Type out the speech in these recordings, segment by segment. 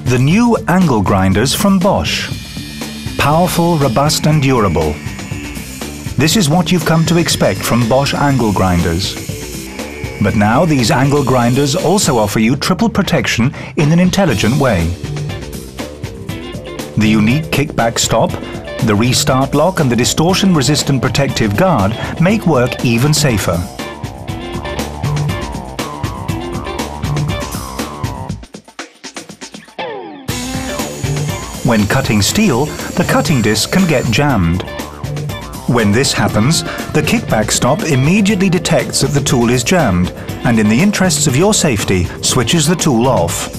The new angle grinders from Bosch. Powerful, robust and durable. This is what you've come to expect from Bosch angle grinders. But now these angle grinders also offer you triple protection in an intelligent way. The unique kickback stop, the restart lock and the distortion-resistant protective guard make work even safer. When cutting steel, the cutting disc can get jammed. When this happens, the kickback stop immediately detects that the tool is jammed and, in the interests of your safety, switches the tool off.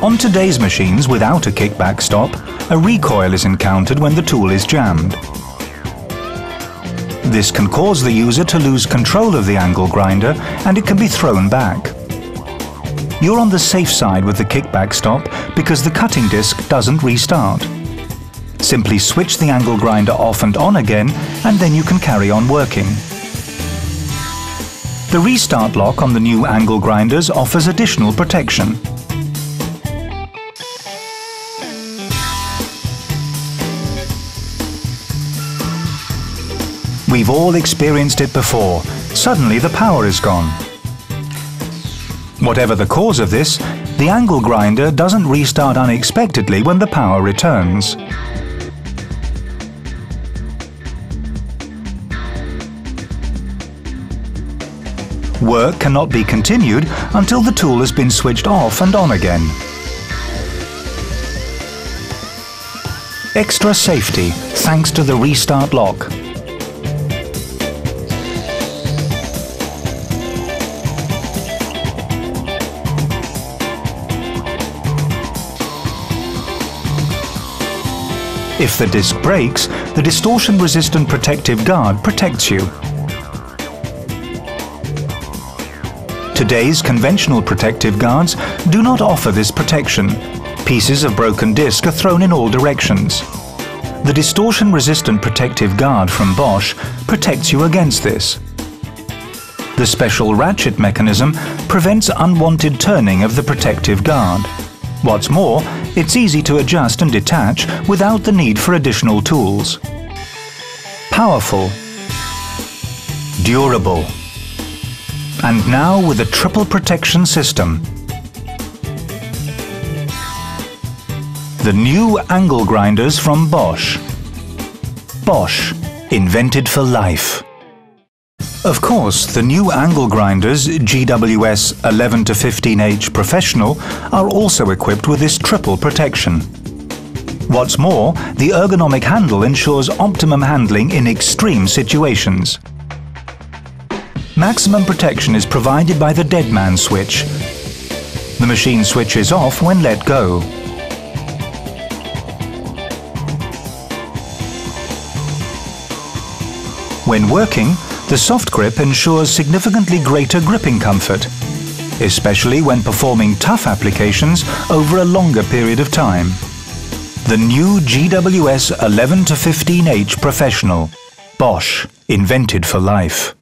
On today's machines without a kickback stop, a recoil is encountered when the tool is jammed. This can cause the user to lose control of the angle grinder and it can be thrown back. You're on the safe side with the kickback stop because the cutting disc doesn't restart. Simply switch the angle grinder off and on again and then you can carry on working. The restart lock on the new angle grinders offers additional protection. We've all experienced it before. Suddenly the power is gone. Whatever the cause of this, the angle grinder doesn't restart unexpectedly when the power returns. Work cannot be continued until the tool has been switched off and on again. Extra safety thanks to the restart lock. If the disc breaks, the distortion-resistant protective guard protects you. Today's conventional protective guards do not offer this protection. Pieces of broken disc are thrown in all directions. The distortion-resistant protective guard from Bosch protects you against this. The special ratchet mechanism prevents unwanted turning of the protective guard. What's more, it's easy to adjust and detach without the need for additional tools. Powerful, durable, and now with a triple protection system. The new angle grinders from Bosch. Bosch, invented for life. Of course, the new angle grinders GWS 11 to 15H Professional are also equipped with this triple protection. What's more, the ergonomic handle ensures optimum handling in extreme situations. Maximum protection is provided by the dead man switch. The machine switches off when let go. When working, the soft grip ensures significantly greater gripping comfort, especially when performing tough applications over a longer period of time. The new GWS 11 to 15H Professional. Bosch, invented for life.